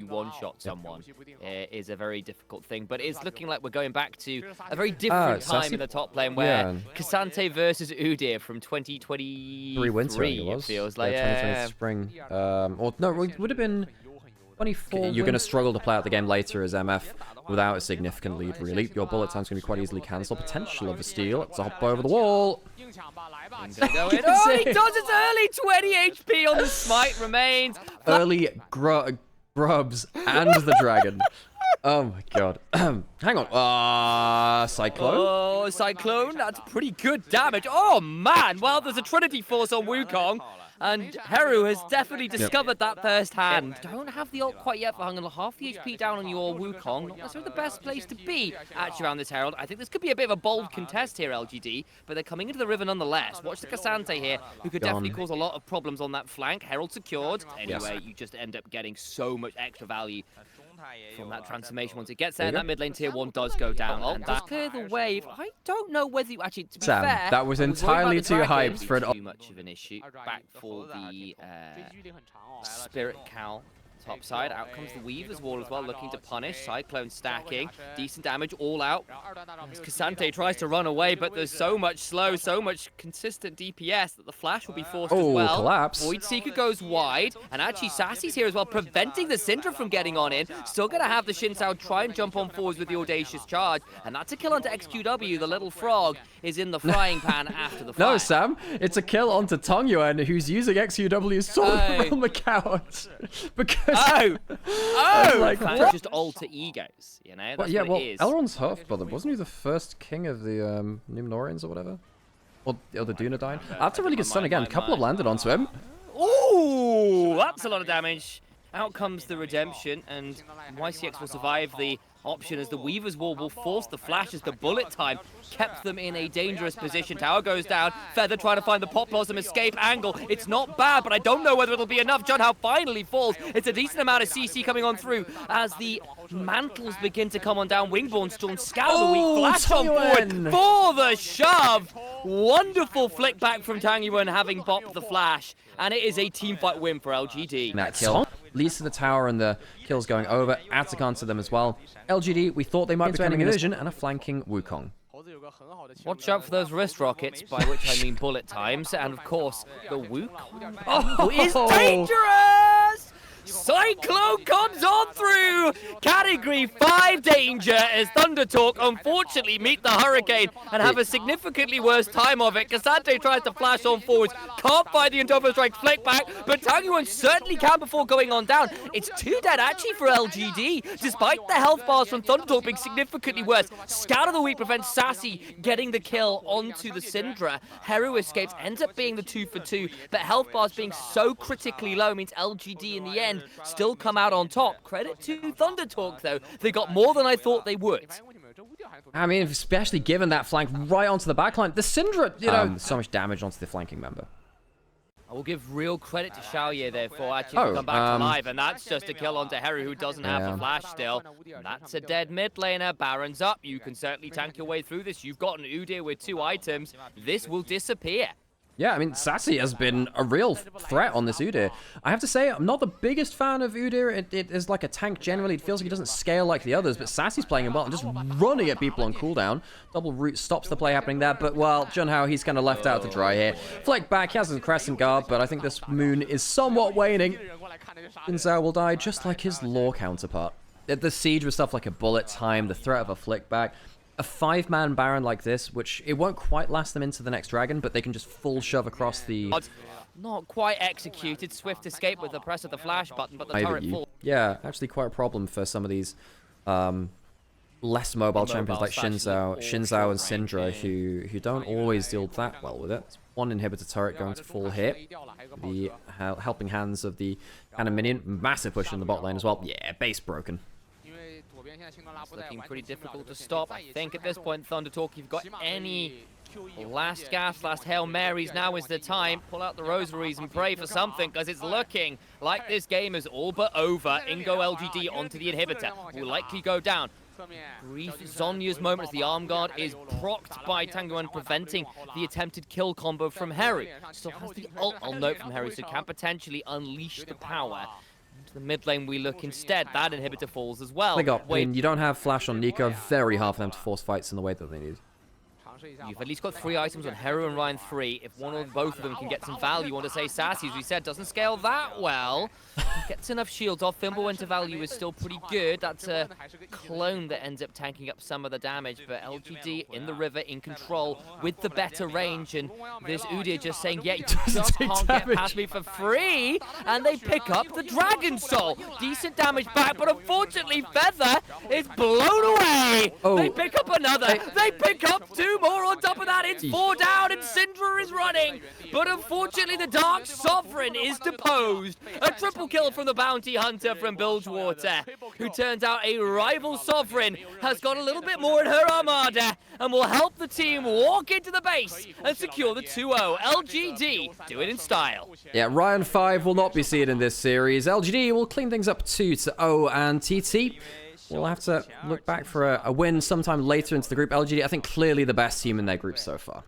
you one-shot someone is a very difficult thing. But it's looking like we're going back to a very different time in the top lane where Cassante versus Udyr from 2023 winter, it feels like. 2020 spring. Or no, it would have been 24. You're going to struggle to play out the game later as MF without a significant lead, really. Your bullet time's going to be quite easily cancelled. Potential of a steal. It's a hop over the wall. Oh, he does it early! 20 HP on the smite remains. Early grubs and the dragon. Oh my god. Hang on. Cyclone? Oh, Cyclone, that's pretty good damage. Oh man, well, there's a Trinity Force on Wukong. And Heru has definitely discovered that firsthand. Don't have the ult quite yet for Hung, and half the HP down on your Wukong. Not necessarily the best place to be, actually, around this Herald. I think this could be a bit of a bold contest here, LGD, but they're coming into the river nonetheless. Watch the Cassante here, who could definitely cause a lot of problems on that flank. Herald secured. Anyway, you just end up getting so much extra value from that transformation once it gets there. And that mid lane tier 1 does go down. And that's clear the wave. I don't know whether you actually, to be fair, that was entirely too hyped for too much of an issue. Back for the Spirit Cow top side. Out comes the Weaver's Wall as well, looking to punish. Cyclone stacking. Decent damage all out. As Cassante tries to run away, but there's so much slow, so much consistent DPS that the flash will be forced as well. Collapse. Void Seeker goes wide, and actually Sassy's here as well, preventing the Syndra from getting on in. Still going to have the Xin Zhao try and jump on forwards with the audacious charge, and that's a kill onto XQW. The little frog is in the frying pan after the fire. No, Sam, it's a kill onto Tong Yuan, who's using XQW's sword around the couch. Because like, that's just alter egos, you know? That's what it is. Elrond's half-brother, wasn't he the first king of the Numenorians or whatever? Or the Dunedain? That's a really good stun again. A couple have landed onto him. Ooh, that's a lot of damage. Out comes the redemption, and YCX will survive the option as the Weaver's Wall will force the flash as the bullet time kept them in a dangerous position. Tower goes down. Feather trying to find the Pop Blossom escape angle. It's not bad, but I don't know whether it'll be enough. Junhao finally falls. It's a decent amount of CC coming on through as the mantles begin to come on down. Wingborn Storm, Scout of the Week, flash on board for the shove. Wonderful flick back from Tang Yuan having bopped the flash, and it is a teamfight win for LGD. That kill leads to the tower and the kills going over. Atacon to them as well. LGD, we thought they might be coming in vision and a flanking Wukong. Watch out for those wrist rockets, by which I mean bullet times, and of course, the Wukong is dangerous! Cyclone comes on through! Category 5 danger as ThunderTalk unfortunately meet the Hurricane and have a significantly worse time of it. Cassante tries to flash on forwards, can't find the Indopo Strike flick back, but Tang Yuan certainly can before going on down. It's 2 dead actually for LGD, despite the health bars from ThunderTalk being significantly worse. Scout of the Week prevents Sassy getting the kill onto the Syndra. Heru escapes, ends up being the 2 for 2, but health bars being so critically low means LGD in the end still come out on top. Credit to ThunderTalk though, they got more than I thought they would. I mean, especially given that flank right onto the backline. The Syndra, you know, so much damage onto the flanking member. I will give real credit to Xiaoye there for actually come back to life, and that's just a kill onto Heru, who doesn't have the flash still. That's a dead mid laner. Baron's up. You can certainly tank your way through this. You've got an Udyr with 2 items. This will disappear. Yeah, I mean, Sassy has been a real threat on this Udyr. I have to say, I'm not the biggest fan of Udyr. It is like a tank generally. It feels like he doesn't scale like the others, but Sassy's playing him well and just running at people on cooldown. Double root stops the play happening there, but, well, Junhao, he's kind of left out to dry here. Flick back, he has his Crescent Guard, but I think this moon is somewhat waning. Xin Zhao will die just like his lore counterpart. The siege with stuff like a bullet time, the threat of a flick back. A 5-man Baron like this, which it won't quite last them into the next dragon, but they can just full shove across the... Not quite executed. Swift escape with the press of the flash button, but the turret falls. Yeah, actually quite a problem for some of these less mobile champions like Xin Zhao and Syndra, who don't always deal that well with it. One inhibitor turret going to full hit. The helping hands of the cannon minion. Massive push in the bot lane as well. Yeah, base broken. It's looking pretty difficult to stop. I think at this point, ThunderTalk, you've got any last gasp, last Hail Marys, now is the time. Pull out the rosaries and pray for something, because it's looking like this game is all but over. Ingo LGD onto the inhibitor. Will likely go down. Brief Zonya's moment as the arm guard is procced by Tang Yuan, preventing the attempted kill combo from Heru. Still has the ult, I'll note, from Heru, so can potentially unleash the power. the mid lane we look instead. That inhibitor falls as well. You don't have flash on Nico. Very hard for them to force fights in the way that they need. You've at least got 3 items on Hero and Ryan 3. If one or both of them can get some value onto, say, Sassy, as we said, doesn't scale that well. Gets enough shields off. Thimble into value is still pretty good. That's a clone that ends up tanking up some of the damage. But LGD in the river, in control, with the better range. And this Udyr just saying, yeah, you just can't get past me for free. And they pick up the Dragon Soul. Decent damage back, but unfortunately, Feather is blown away. Oh. They pick up another. They pick up 2 more on top of that. It's 4 down, and Syndra is running. But unfortunately, the Dark Sovereign is deposed. A triple kill from the Bounty Hunter from Bilgewater, who turns out a rival Sovereign, has got a little bit more in her armada and will help the team walk into the base and secure the 2-0. LGD do it in style. Yeah, Ryan 5 will not be seen in this series. LGD will clean things up 2-0, and TT will have to look back for a win sometime later into the group. LGD, I think, clearly the best team in their group so far.